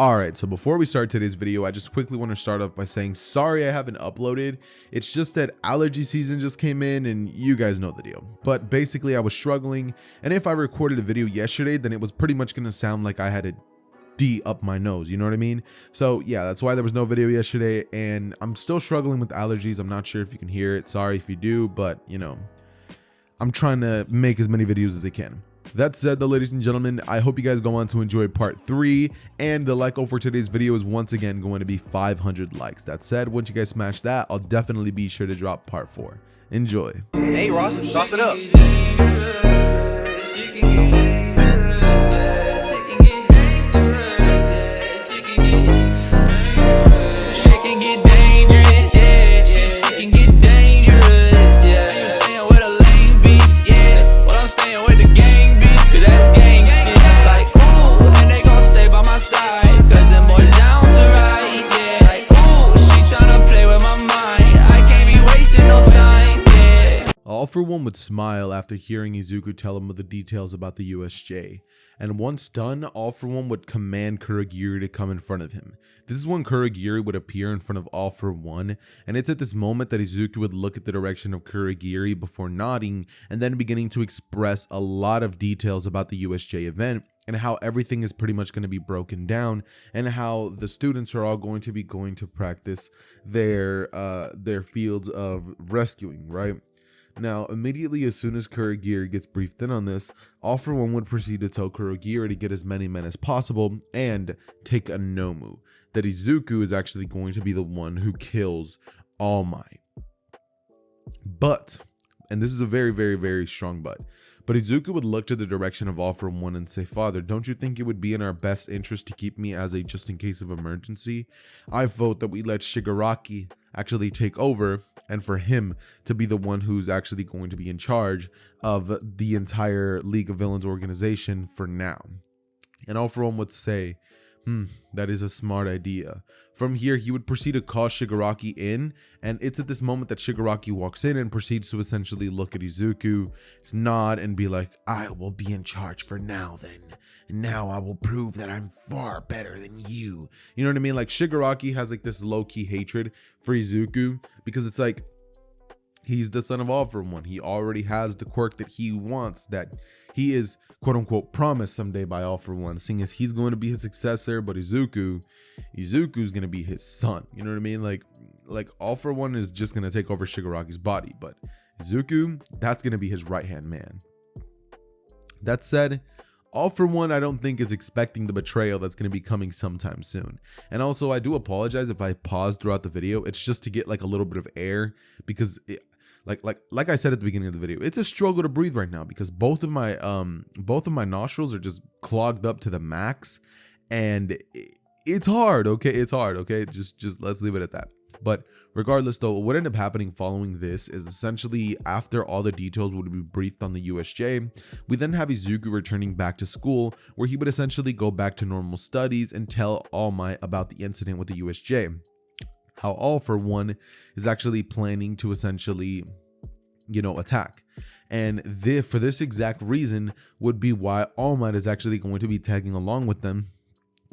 Alright, so before we start today's video, I just quickly want to start off by saying sorry I haven't uploaded. It's just that allergy season just came in and you guys know the deal. But basically I was struggling, and if I recorded a video yesterday, then it was pretty much going to sound like I had a D up my nose, you know what I mean? So yeah, that's why there was no video yesterday, and I'm still struggling with allergies. I'm not sure if you can hear it. Sorry if you do, but you know, I'm trying to make as many videos as I can. That said, though, ladies and gentlemen, I hope you guys go on to enjoy part 3, and the like goal for today's video is once again going to be 500 likes. That said, once you guys smash that, I'll definitely be sure to drop part 4. Enjoy. Hey Ross, sauce it up. All for One would smile after hearing Izuku tell him the details about the USJ, and once done, All for One would command Kurogiri to come in front of him. This is when Kurogiri would appear in front of All for One, and it's at this moment that Izuku would look at the direction of Kurogiri before nodding and then beginning to express a lot of details about the USJ event and how everything is pretty much going to be broken down and how the students are all going to practice their fields of rescuing, right? Now, immediately as soon as Kurogiri gets briefed in on this, All for One would proceed to tell Kurogiri to get as many men as possible and take a Nomu, that Izuku is actually going to be the one who kills All Might. But, and this is a very, very, very strong but Izuku would look to the direction of All for One and say, "Father, don't you think it would be in our best interest to keep me as a just in case of emergency? I vote that we let Shigaraki actually take over, and for him to be the one who's actually going to be in charge of the entire League of Villains organization for now." And All for One would say, that is a smart idea. From here, he would proceed to call Shigaraki in, and it's at this moment that Shigaraki walks in and proceeds to essentially look at Izuku, nod, and be like, "I will be in charge for now then. Now I will prove that I'm far better than you." You know what I mean? Like, Shigaraki has like this low-key hatred for Izuku because it's like, he's the son of All for One. He already has the quirk that he wants, that he is quote unquote promised someday by All for One, seeing as he's going to be his successor, but Izuku's going to be his son. You know what I mean? Like All for One is just going to take over Shigaraki's body, but Izuku, that's going to be his right-hand man. That said, All for One, I don't think is expecting the betrayal that's going to be coming sometime soon. And also, I do apologize if I pause throughout the video. It's just to get like a little bit of air, because like I said at the beginning of the video, it's a struggle to breathe right now because both of my nostrils are just clogged up to the max, and it's hard. Okay, it's hard. Okay, just let's leave it at that. But regardless, though, what ended up happening following this is essentially after all the details would be briefed on the USJ, we then have Izuku returning back to school, where he would essentially go back to normal studies and tell All Might about the incident with the USJ. How All for One is actually planning to essentially, attack. And for this exact reason would be why All Might is actually going to be tagging along with them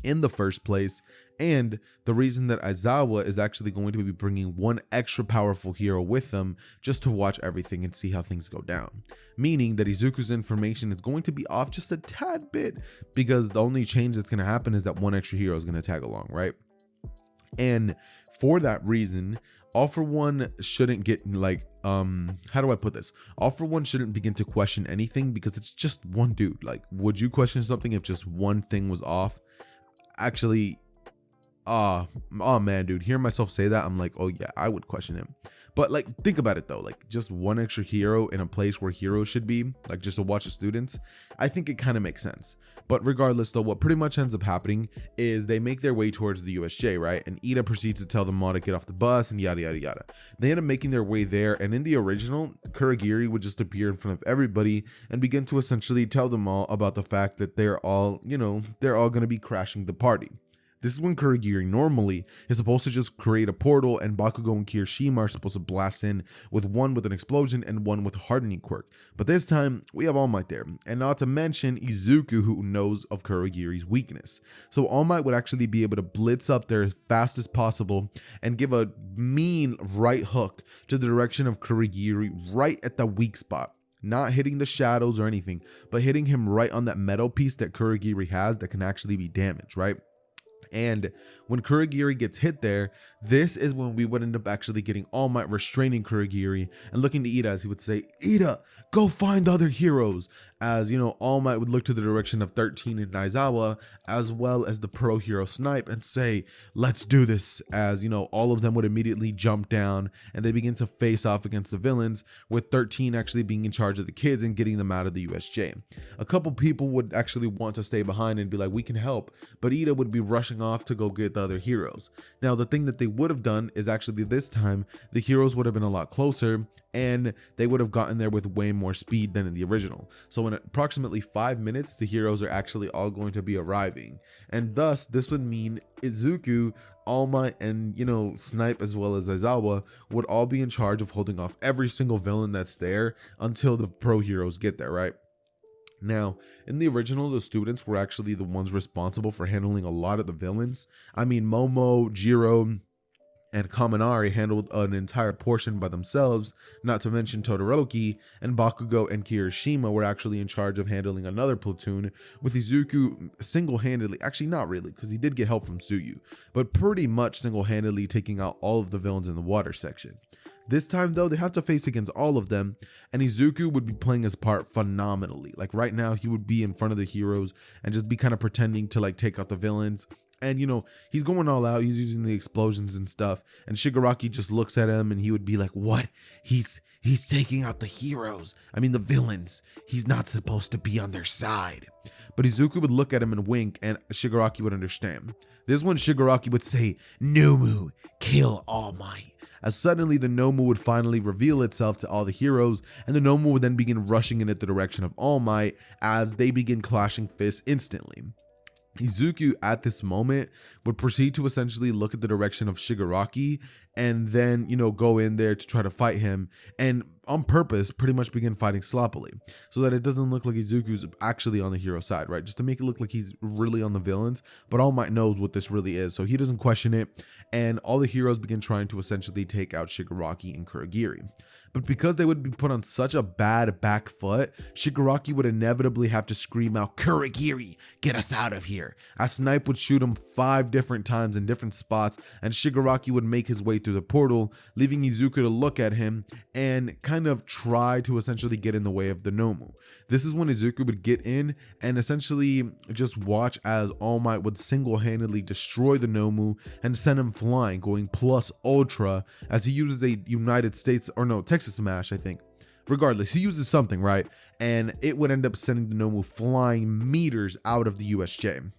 in the first place, and the reason that Aizawa is actually going to be bringing one extra powerful hero with them just to watch everything and see how things go down. Meaning that Izuku's information is going to be off just a tad bit, because the only change that's going to happen is that one extra hero is going to tag along, right? And for that reason, All for One shouldn't get how do I put this? All for One shouldn't begin to question anything, because it's just one dude. Like, would you question something if just one thing was off? Actually, oh man, dude, hearing myself say that, I'm like, oh yeah, I would question him. But like, think about it though, like just one extra hero in a place where heroes should be, like just to watch the students, I think it kind of makes sense. But regardless though, what pretty much ends up happening is they make their way towards the USJ, right? And Ida proceeds to tell them all to get off the bus and yada yada yada. They end up making their way there, and in the original, Kurogiri would just appear in front of everybody and begin to essentially tell them all about the fact that they're all going to be crashing the party. This is when Kurogiri normally is supposed to just create a portal, and Bakugo and Kirishima are supposed to blast in with one with an explosion and one with a hardening quirk. But this time, we have All Might there, and not to mention Izuku, who knows of Kurogiri's weakness. So All Might would actually be able to blitz up there as fast as possible and give a mean right hook to the direction of Kurogiri right at the weak spot. Not hitting the shadows or anything, but hitting him right on that metal piece that Kurogiri has that can actually be damaged, right? And when Kurogiri gets hit there, this is when we would end up actually getting All Might restraining Kurogiri and looking to Ida as he would say, Ida, go find other heroes. As, you know, All Might would look to the direction of 13 and Aizawa, as well as the pro hero Snipe, and say, let's do this. As, you know, all of them would immediately jump down and they begin to face off against the villains, with 13 actually being in charge of the kids and getting them out of the USJ. A couple people would actually want to stay behind and be like, we can help, but Ida would be rushing off to go get the other heroes. Now, the thing that they would have done is actually this time, the heroes would have been a lot closer and they would have gotten there with way more speed than in the original. So in approximately 5 minutes, the heroes are actually all going to be arriving. And thus, this would mean Izuku, All Might, and, you know, Snipe as well as Aizawa would all be in charge of holding off every single villain that's there until the pro heroes get there, right? Now, in the original, the students were actually the ones responsible for handling a lot of the villains. I mean, Momo, Jiro, and Kaminari handled an entire portion by themselves, not to mention Todoroki, and Bakugo and Kirishima were actually in charge of handling another platoon, with Izuku single-handedly, actually not really, because he did get help from Tsuyu, but pretty much single-handedly taking out all of the villains in the water section. This time though, they have to face against all of them, and Izuku would be playing his part phenomenally. Like right now, he would be in front of the heroes and just be kind of pretending to like take out the villains. And, you know, he's going all out. He's using the explosions and stuff. And Shigaraki just looks at him and he would be like, what? He's taking out the heroes. I mean, the villains. He's not supposed to be on their side. But Izuku would look at him and wink, and Shigaraki would understand. This is when Shigaraki would say, Nomu, kill All Might. As suddenly the Nomu would finally reveal itself to all the heroes, and the Nomu would then begin rushing in at the direction of All Might as they begin clashing fists instantly. Izuku at this moment would proceed to essentially look at the direction of Shigaraki and then, you know, go in there to try to fight him, and on purpose pretty much begin fighting sloppily so that it doesn't look like Izuku's actually on the hero side, right? Just to make it look like he's really on the villains, but All Might knows what this really is, so he doesn't question it, and all the heroes begin trying to essentially take out Shigaraki and Kurogiri. But because they would be put on such a bad back foot, Shigaraki would inevitably have to scream out, Kurogiri, get us out of here. As Snipe would shoot him 5 different times in different spots, and Shigaraki would make his way through the portal, leaving Izuku to look at him and kind of try to essentially get in the way of the Nomu. This is when Izuku would get in and essentially just watch as All Might would single-handedly destroy the Nomu and send him flying, going plus ultra as he uses a Texas Smash, I think. Regardless, he uses something, right? And it would end up sending the Nomu flying meters out of the USJ.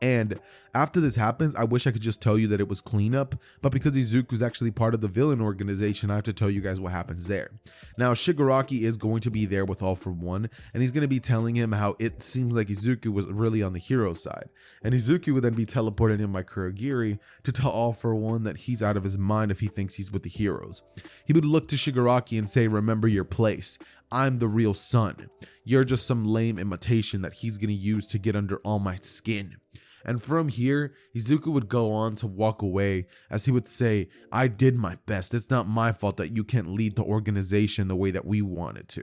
And after this happens, I wish I could just tell you that it was cleanup, but because Izuku is actually part of the villain organization, I have to tell you guys what happens there. Now, Shigaraki is going to be there with All For One, and he's going to be telling him how it seems like Izuku was really on the hero side. And Izuku would then be teleported in by Kurogiri to tell All For One that he's out of his mind if he thinks he's with the heroes. He would look to Shigaraki and say, remember your place. I'm the real son. You're just some lame imitation that he's going to use to get under All Might's skin. And from here, Izuku would go on to walk away as he would say, I did my best. It's not my fault that you can't lead the organization the way that we wanted to.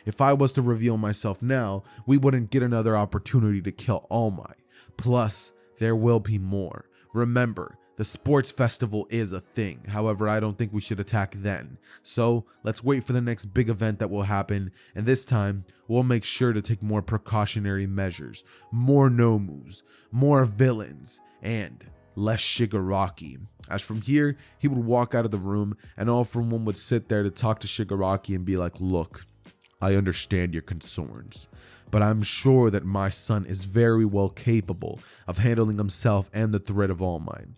If I was to reveal myself now, we wouldn't get another opportunity to kill All Might. Plus, there will be more. Remember, the sports festival is a thing. However, I don't think we should attack then. So let's wait for the next big event that will happen. And this time, we'll make sure to take more precautionary measures. More Nomus, more villains, and less Shigaraki. As from here, he would walk out of the room and All For One would sit there to talk to Shigaraki and be like, look, I understand your concerns, but I'm sure that my son is very well capable of handling himself and the threat of All Might.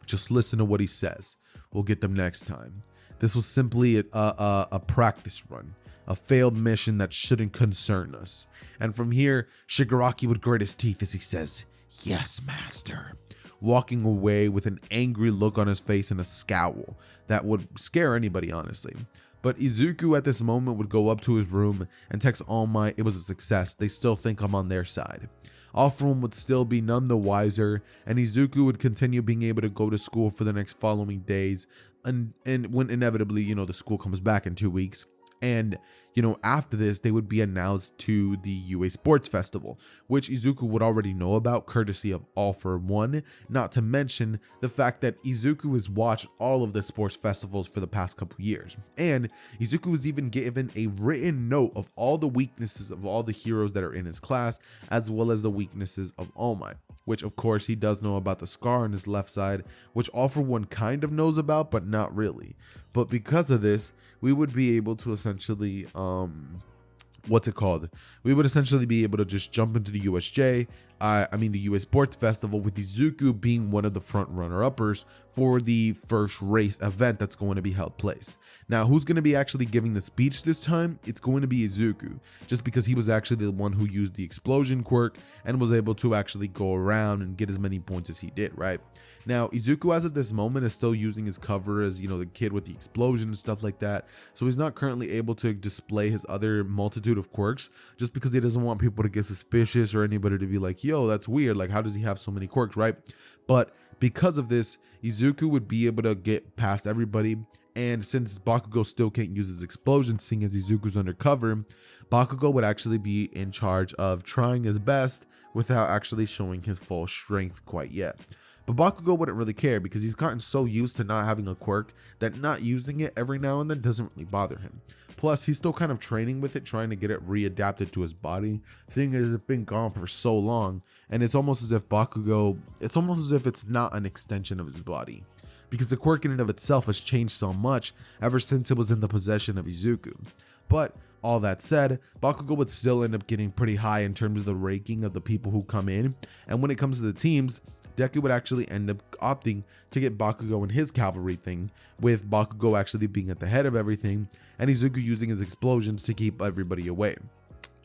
Just listen to what he says. We'll get them next time. This was simply a practice run, a failed mission that shouldn't concern us. And from here, Shigaraki would grit his teeth as he says, yes, master. walking away with an angry look on his face and a scowl that would scare anybody, honestly. But Izuku at this moment would go up to his room and text All Might it was a success. They still think I'm on their side. All for One would still be none the wiser, and Izuku would continue being able to go to school for the next following days, and when inevitably, the school comes back in 2 weeks. And, after this, they would be announced to the UA Sports Festival, which Izuku would already know about, courtesy of All for One, not to mention the fact that Izuku has watched all of the sports festivals for the past couple years. And Izuku was even given a written note of all the weaknesses of all the heroes that are in his class, as well as the weaknesses of All Might, which of course he does know about the scar on his left side, which All for One kind of knows about, but not really. But because of this, we would be able to essentially, we would essentially be able to just jump into the USJ, the UA Sports Festival, with Izuku being one of the front runner-uppers for the first race event that's going to be held place. Now, who's going to be actually giving the speech this time? It's going to be Izuku, just because he was actually the one who used the explosion quirk and was able to actually go around and get as many points as he did, right? Now, Izuku, as of this moment, is still using his cover as, the kid with the explosion and stuff like that. So he's not currently able to display his other multitude of quirks, just because he doesn't want people to get suspicious or anybody to be like, yo, that's weird. Like, how does he have so many quirks, right? But because of this, Izuku would be able to get past everybody. And since Bakugo still can't use his explosion, seeing as Izuku's undercover, Bakugo would actually be in charge of trying his best without actually showing his full strength quite yet. But Bakugo wouldn't really care, because he's gotten so used to not having a quirk that not using it every now and then doesn't really bother him. Plus, he's still kind of training with it, trying to get it readapted to his body, seeing as it's been gone for so long, and it's almost as if it's not an extension of his body, because the quirk in and of itself has changed so much ever since it was in the possession of Izuku. But all that said, Bakugo would still end up getting pretty high in terms of the ranking of the people who come in, and when it comes to the teams, Deku would actually end up opting to get Bakugo in his cavalry thing, with Bakugo actually being at the head of everything, and Izuku using his explosions to keep everybody away.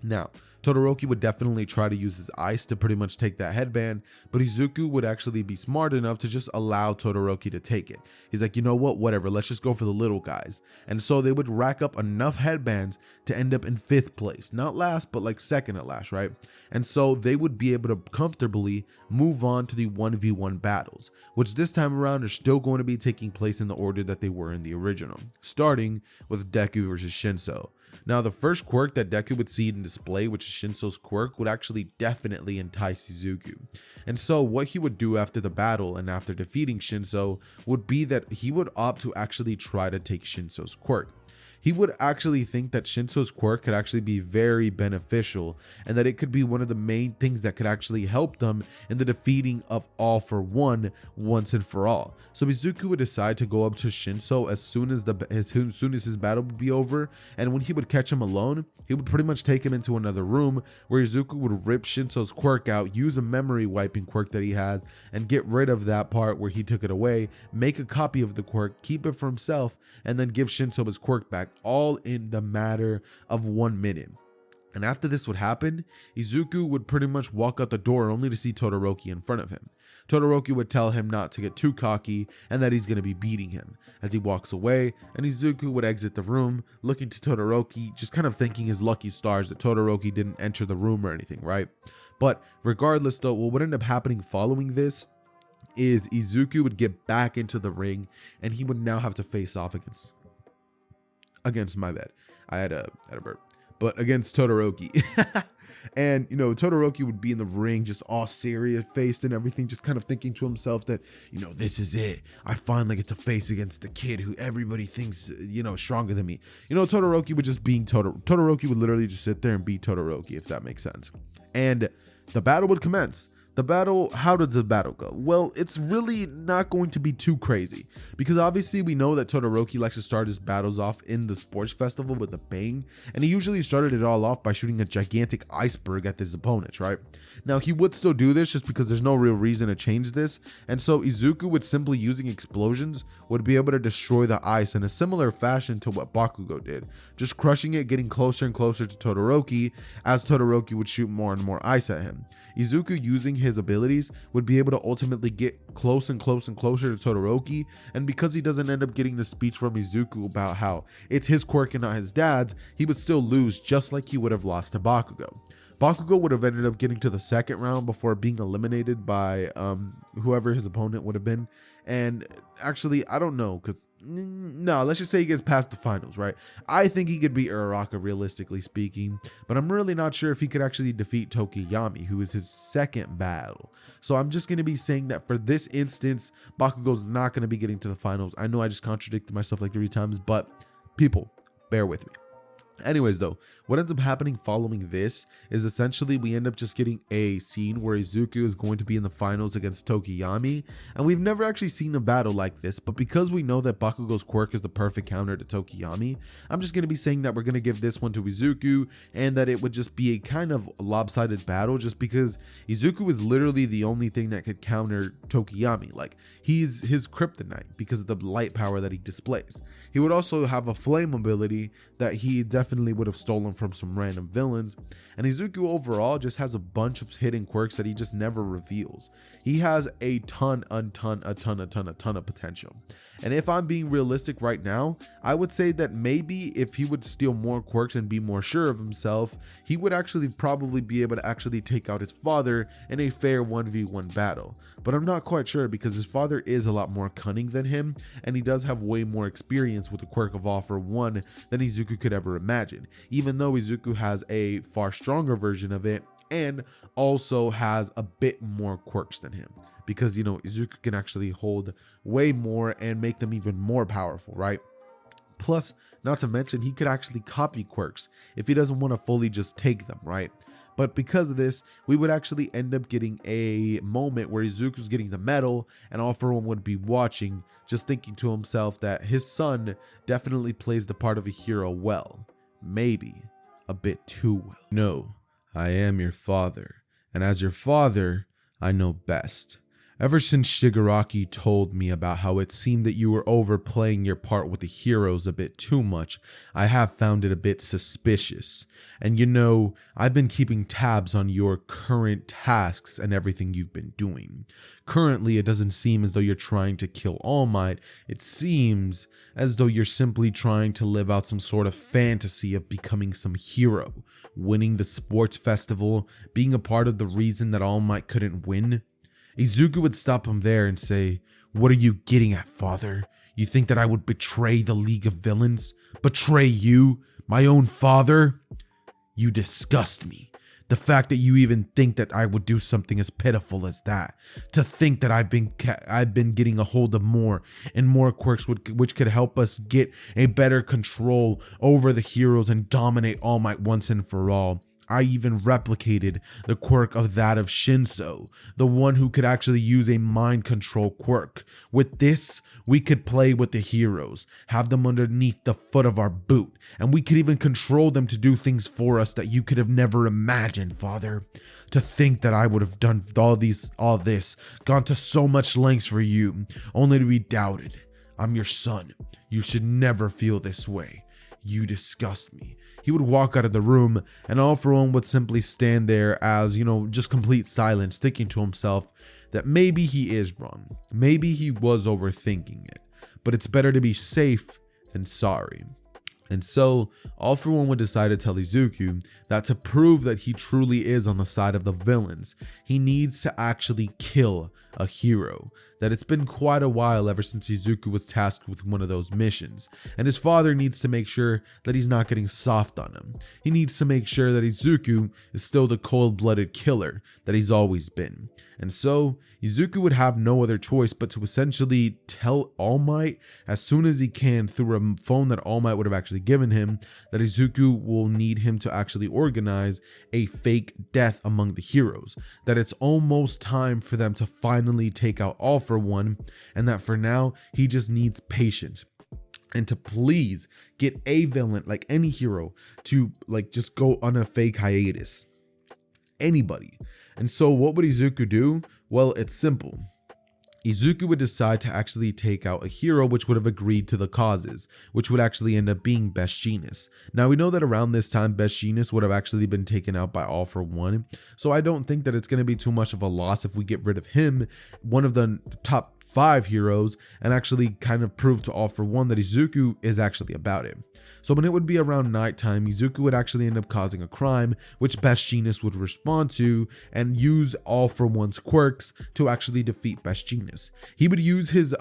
Now, Todoroki would definitely try to use his ice to pretty much take that headband, but Izuku would actually be smart enough to just allow Todoroki to take it. He's like, you know what, whatever, let's just go for the little guys. And so they would rack up enough headbands to end up in 5th place. Not last, but like second at last, right? And so they would be able to comfortably move on to the 1v1 battles, which this time around are still going to be taking place in the order that they were in the original, starting with Deku versus Shinso. Now, the first quirk that Deku would see in display, which is Shinso's quirk, would actually definitely entice Izuku. And so what he would do after the battle and after defeating Shinso would be that he would opt to actually try to take Shinso's quirk. He would actually think that Shinso's quirk could actually be very beneficial, and that it could be one of the main things that could actually help them in the defeating of All for One once and for all. So Izuku would decide to go up to Shinso as soon as his battle would be over, and when he would catch him alone, he would pretty much take him into another room where Izuku would rip Shinso's quirk out, use a memory wiping quirk that he has, and get rid of that part where he took it away, make a copy of the quirk, keep it for himself, and then give Shinso his quirk back, all in the matter of 1 minute. And after this would happen, Izuku would pretty much walk out the door only to see Todoroki in front of him. Todoroki would tell him not to get too cocky and that he's going to be beating him as he walks away, and Izuku would exit the room looking to Todoroki, just kind of thanking his lucky stars that Todoroki didn't enter the room or anything, right? But regardless though, what would end up happening following this is Izuku would get back into the ring, and he would now have to face off against my bad. I had a burp. But against Todoroki. And, Todoroki would be in the ring just all serious faced and everything, just kind of thinking to himself that, this is it. I finally get to face against the kid who everybody thinks, stronger than me. Todoroki would just being Todoroki would literally just sit there and beat Todoroki, if that makes sense. And the battle would commence. How does the battle go? Well, it's really not going to be too crazy, because obviously we know that Todoroki likes to start his battles off in the sports festival with a bang, and he usually started it all off by shooting a gigantic iceberg at his opponents, right? Now, he would still do this just because there's no real reason to change this, and so Izuku would simply using explosions would be able to destroy the ice in a similar fashion to what Bakugo did, just crushing it, getting closer and closer to Todoroki as Todoroki would shoot more and more ice at him. Izuku using his abilities, would be able to ultimately get close and closer to Todoroki. And because he doesn't end up getting the speech from Izuku about how it's his quirk and not his dad's, he would still lose, just like he would have lost to Bakugo. Bakugo would have ended up getting to the second round before being eliminated by whoever his opponent would have been. And actually, I don't know, because no, let's just say he gets past the finals, right? I think he could beat Uraraka, realistically speaking, but I'm really not sure if he could actually defeat Tokiyami, who is his second battle. So I'm just going to be saying that for this instance, Bakugo's not going to be getting to the finals. I know I just contradicted myself like 3 times, but people, bear with me. Anyways, though, what ends up happening following this is essentially we end up just getting a scene where Izuku is going to be in the finals against Tokiyami, and we've never actually seen a battle like this, but because we know that Bakugo's quirk is the perfect counter to Tokiyami, I'm just going to be saying that we're going to give this one to Izuku, and that it would just be a kind of lopsided battle, just because Izuku is literally the only thing that could counter Tokiyami. Like, he's his kryptonite because of the light power that he displays. He would also have a flame ability that he definitely would have stolen from some random villains, and Izuku overall just has a bunch of hidden quirks that he just never reveals. He has a ton of potential, and if I'm being realistic right now, I would say that maybe if he would steal more quirks and be more sure of himself, he would actually probably be able to actually take out his father in a fair 1v1 battle. But I'm not quite sure, because his father is a lot more cunning than him, and he does have way more experience with the quirk of All for One than Izuku could ever imagine, even though Izuku has a far stronger version of it and also has a bit more quirks than him, because, you know, Izuku can actually hold way more and make them even more powerful, right? Plus, not to mention, he could actually copy quirks if he doesn't want to fully just take them, right? But because of this, we would actually end up getting a moment where Izuku's getting the medal, and All for One would be watching, just thinking to himself that his son definitely plays the part of a hero well. Maybe a bit too well. No, I am your father, and as your father, I know best. Ever since Shigaraki told me about how it seemed that you were overplaying your part with the heroes a bit too much, I have found it a bit suspicious. And you know, I've been keeping tabs on your current tasks and everything you've been doing. Currently, it doesn't seem as though you're trying to kill All Might. It seems as though you're simply trying to live out some sort of fantasy of becoming some hero, winning the sports festival, being a part of the reason that All Might couldn't win. Izuku would stop him there and say, "What are you getting at, father? You think that I would betray the League of Villains? Betray you, my own father? You disgust me. The fact that you even think that I would do something as pitiful as that. To think that I've been getting a hold of more and more quirks which could help us get a better control over the heroes and dominate All Might once and for all. I even replicated the quirk of that of Shinso, the one who could actually use a mind control quirk. With this, we could play with the heroes, have them underneath the foot of our boot, and we could even control them to do things for us that you could have never imagined, father. To think that I would have done all this, gone to so much lengths for you, only to be doubted. I'm your son. You should never feel this way. You disgust me." He would walk out of the room, and All for One would simply stand there as, you know, just complete silence, thinking to himself that maybe he is wrong. Maybe he was overthinking it, but it's better to be safe than sorry. And so, All for One would decide to tell Izuku that to prove that he truly is on the side of the villains, he needs to actually kill a hero. That it's been quite a while ever since Izuku was tasked with one of those missions, and his father needs to make sure that he's not getting soft on him. He needs to make sure that Izuku is still the cold-blooded killer that he's always been. And so, Izuku would have no other choice but to essentially tell All Might as soon as he can through a phone that All Might would have actually given him that Izuku will need him to actually organize a fake death among the heroes. That it's almost time for them to finally take out All for One, and that for now, he just needs patience. And to please get a villain, like any hero, to like just go on a fake hiatus. Anybody. And so what would Izuku do? Well, it's simple. Izuku would decide to actually take out a hero which would have agreed to the causes, which would actually end up being Best Genius. Now we know that around this time Best Genius would have actually been taken out by All For One, so I don't think that it's going to be too much of a loss if we get rid of him, one of the top 5 heroes, and actually kind of prove to All For One that Izuku is actually about it. So when it would be around nighttime, Izuku would actually end up causing a crime, which Best Genius would respond to and use All For One's quirks to actually defeat Best Genius. He would use his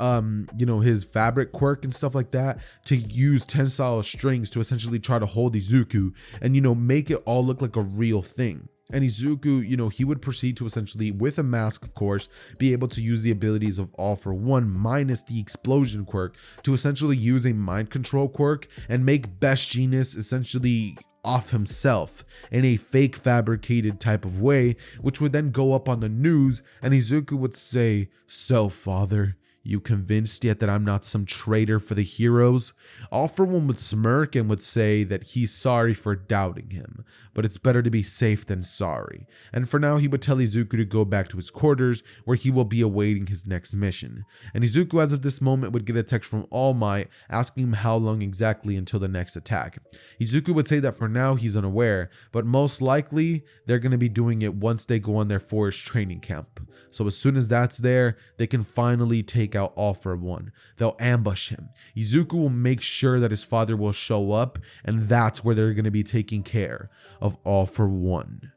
his fabric quirk and stuff like that to use tensile strings to essentially try to hold Izuku and make it all look like a real thing. And Izuku, he would proceed to essentially, with a mask of course, be able to use the abilities of All For One minus the explosion quirk to essentially use a mind control quirk and make Best Genius essentially off himself in a fake fabricated type of way, which would then go up on the news, and Izuku would say, "So father, you convinced yet that I'm not some traitor for the heroes?" All For One would smirk and would say that he's sorry for doubting him, but it's better to be safe than sorry. And for now, he would tell Izuku to go back to his quarters where he will be awaiting his next mission. And Izuku, as of this moment, would get a text from All Might asking him how long exactly until the next attack. Izuku would say that for now he's unaware, but most likely they're going to be doing it once they go on their forest training camp. So as soon as that's there, they can finally take out All For One. They'll ambush him. Izuku will make sure that his father will show up, and that's where they're going to be taking care of All For One.